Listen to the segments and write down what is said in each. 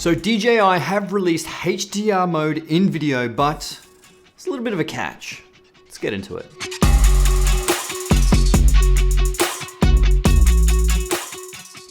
So DJI have released HDR mode in video, but it's a little bit of a catch. Let's get into it.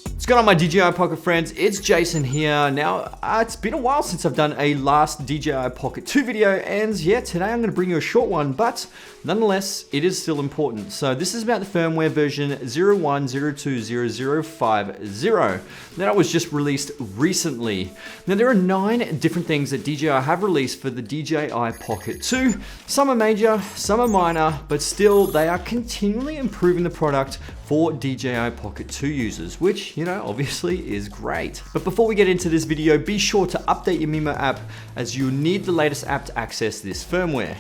What's going on, my DJI Pocket friends? It's Jason here. Now, it's been a while since I've done a last DJI Pocket 2 video, and yeah, today I'm going to bring you a short one, but nonetheless, it is still important. So this is about the firmware version 01.02.00.50 that was just released recently. Now, there are 9 different things that DJI have released for the DJI Pocket 2. Some are major, some are minor, but still, they are continually improving the product for DJI Pocket 2 users, which, you know, obviously is great. But before we get into this video, be sure to update your Mimo app, as you'll need the latest app to access this firmware.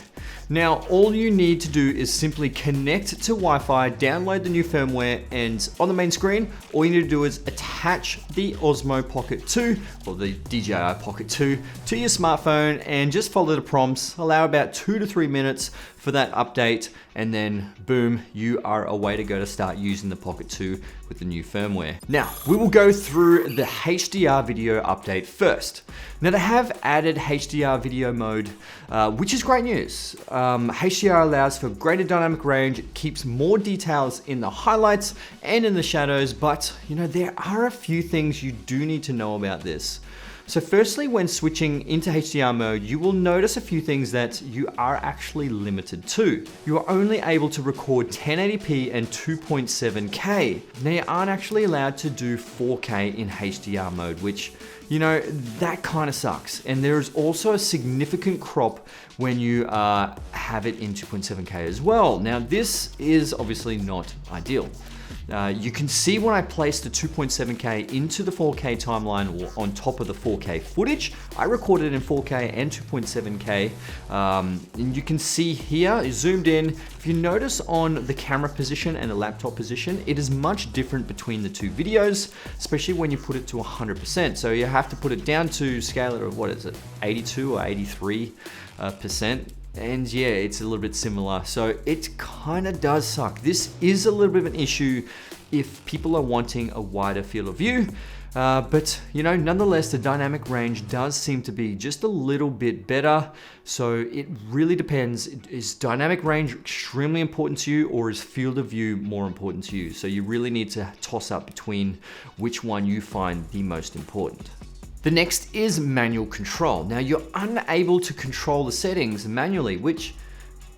Now, all you need to do is simply connect to Wi-Fi, download the new firmware, and on the main screen, all you need to do is attach the Osmo Pocket 2 or the DJI Pocket 2 to your smartphone and just follow the prompts. Allow about 2 to 3 minutes for that update, and then boom, you are away to go to start using the Pocket 2 with the new firmware. Now, we will go through the HDR video update first. Now, they have added HDR video mode, which is great news. HDR allows for greater dynamic range, it keeps more details in the highlights and in the shadows, but you know, there are a few things you do need to know about this. So firstly, when switching into HDR mode, you will notice a few things that you are actually limited to. You are only able to record 1080p and 2.7K. Now, you aren't actually allowed to do 4K in HDR mode, which, you know, that kind of sucks. And there is also a significant crop when you have it in 2.7K as well. Now, this is obviously not ideal. You can see when I place the 2.7K into the 4K timeline or on top of the 4K footage, I recorded in 4K and 2.7K. And you can see here, zoomed in, if you notice on the camera position and the laptop position, it is much different between the two videos, especially when you put it to 100%. So you have to put it down to scale of, what is it, 82 or 83%. And yeah, it's a little bit similar. So it kind of does suck. This is a little bit of an issue if people are wanting a wider field of view. But you know, nonetheless, the dynamic range does seem to be just a little bit better. So it really depends. Is dynamic range extremely important to you, or is field of view more important to you? So you really need to toss up between which one you find the most important. The next is manual control. Now, you're unable to control the settings manually, which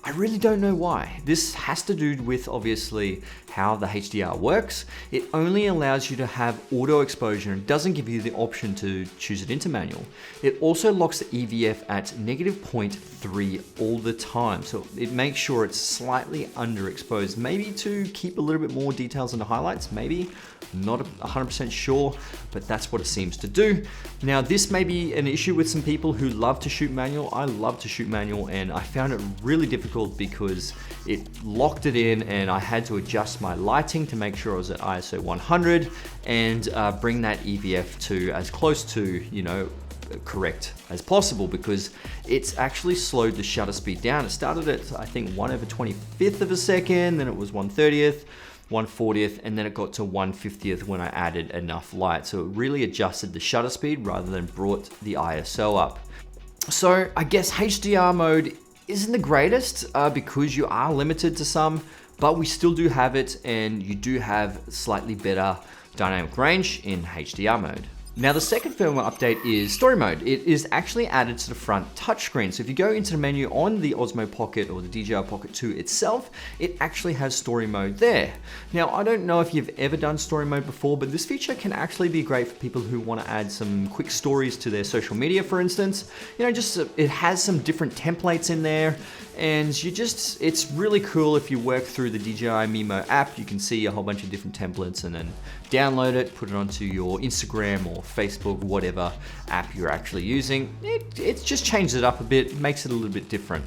I really don't know why. This has to do with, obviously, how the HDR works. It only allows you to have auto exposure and doesn't give you the option to choose it into manual. It also locks the EVF at -0.3 all the time. So it makes sure it's slightly underexposed, maybe to keep a little bit more details in the highlights, maybe. Not 100% sure, but that's what it seems to do. Now, this may be an issue with some people who love to shoot manual. I love to shoot manual, and I found it really difficult because it locked it in, and I had to adjust my lighting to make sure I was at ISO 100 and bring that EVF to as close to, you know, correct as possible, because it's actually slowed the shutter speed down. It started at, I think, 1/25th of a second, then it was 1/30th, 1/40th, and then it got to 1/50th when I added enough light. So it really adjusted the shutter speed rather than brought the ISO up. So I guess HDR mode isn't the greatest because you are limited to some, but we still do have it, and you do have slightly better dynamic range in HDR mode. Now, the second firmware update is story mode. It is actually added to the front touchscreen. So if you go into the menu on the Osmo Pocket or the DJI Pocket 2 itself, it actually has story mode there. Now, I don't know if you've ever done story mode before, but this feature can actually be great for people who want to add some quick stories to their social media, for instance. You know, just it has some different templates in there, and it's really cool. If you work through the DJI Mimo app, you can see a whole bunch of different templates and then download it, put it onto your Instagram or Facebook, whatever app you're actually using. It just changes it up a bit, makes it a little bit different.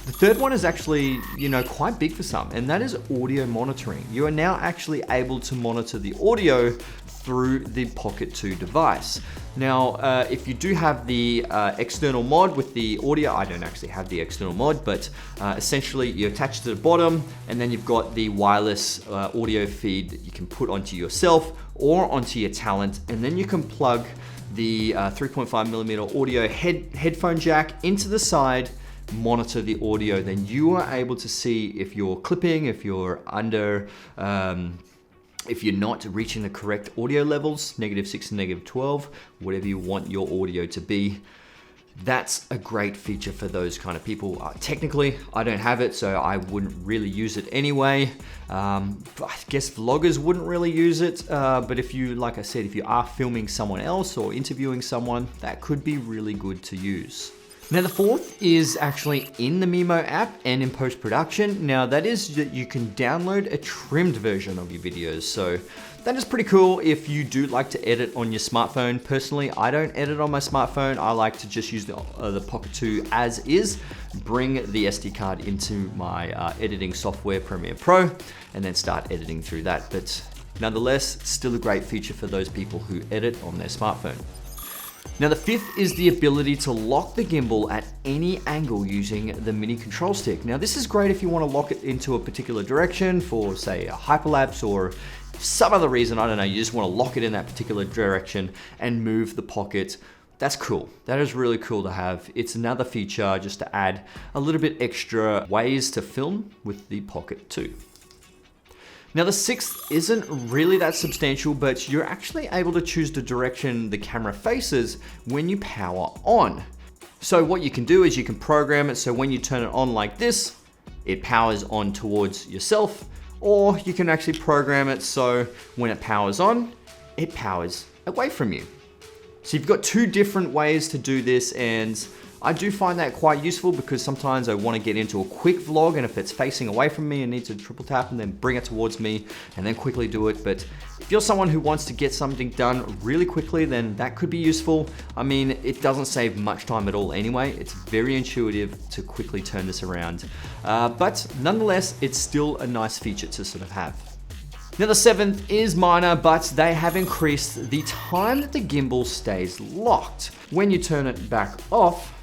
The third one is actually, you know, quite big for some, and that is audio monitoring. You are now actually able to monitor the audio through the Pocket 2 device. Now, if you do have the external mod with the audio, I don't actually have the external mod, but essentially you attach to the bottom, and then you've got the wireless audio feed that you can put onto yourself or onto your talent, and then you can plug the 3.5mm audio headphone jack into the side, monitor the audio, then you are able to see if you're clipping, if you're under, if you're not reaching the correct audio levels, -6 and -12, whatever you want your audio to be. That's a great feature for those kind of people. Technically, I don't have it, so I wouldn't really use it anyway. I guess vloggers wouldn't really use it, but if you, like I said, if you are filming someone else or interviewing someone, that could be really good to use. Now the fourth is actually in the Mimo app and in post-production. Now that is that you can download a trimmed version of your videos. So that is pretty cool if you do like to edit on your smartphone. Personally, I don't edit on my smartphone. I like to just use the Pocket 2 as is, bring the SD card into my editing software, Premiere Pro, and then start editing through that. But nonetheless, still a great feature for those people who edit on their smartphone. Now the fifth is the ability to lock the gimbal at any angle using the mini control stick. Now this is great if you want to lock it into a particular direction for, say, a hyperlapse, or some other reason, I don't know, you just want to lock it in that particular direction and move the pocket. That's cool. That is really cool to have. It's another feature just to add a little bit extra ways to film with the Pocket 2. Now the sixth isn't really that substantial, but you're actually able to choose the direction the camera faces when you power on. So what you can do is you can program it so when you turn it on like this, it powers on towards yourself, or you can actually program it so when it powers on, it powers away from you. So you've got two different ways to do this, and I do find that quite useful because sometimes I want to get into a quick vlog, and if it's facing away from me, I need to triple tap and then bring it towards me and then quickly do it. But if you're someone who wants to get something done really quickly, then that could be useful. I mean, it doesn't save much time at all anyway. It's very intuitive to quickly turn this around. But nonetheless, it's still a nice feature to sort of have. Now the seventh is minor, but they have increased the time that the gimbal stays locked. When you turn it back off,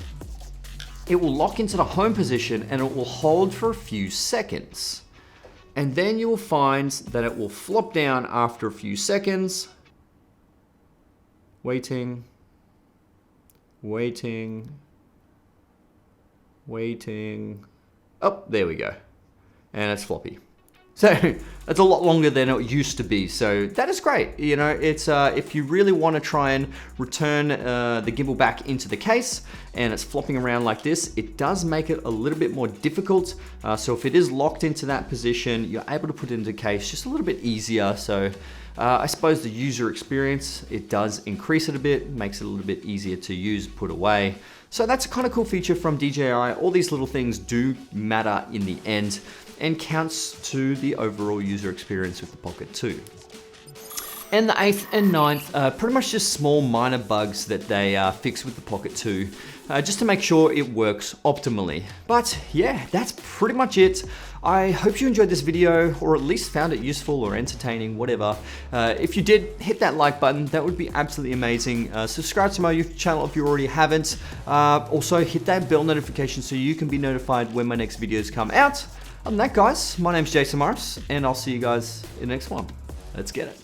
it will lock into the home position and it will hold for a few seconds. And then you will find that it will flop down after a few seconds. Waiting, waiting, waiting. Oh, there we go. And it's floppy. So it's a lot longer than it used to be. So that is great. You know, it's if you really want to try and return the gimbal back into the case and it's flopping around like this, it does make it a little bit more difficult. So if it is locked into that position, you're able to put it into the case just a little bit easier. So I suppose the user experience, it does increase it a bit, makes it a little bit easier to use, put away. So that's a kind of cool feature from DJI. All these little things do matter in the end and counts to the overall user experience with the Pocket 2. And the eighth and ninth, pretty much just small minor bugs that they fix with the Pocket 2, just to make sure it works optimally. But yeah, that's pretty much it. I hope you enjoyed this video, or at least found it useful or entertaining, whatever. If you did, hit that like button. That would be absolutely amazing. Subscribe to my YouTube channel if you already haven't. Also, hit that bell notification so you can be notified when my next videos come out. Other than that, guys, my name's Jason Morris, and I'll see you guys in the next one. Let's get it.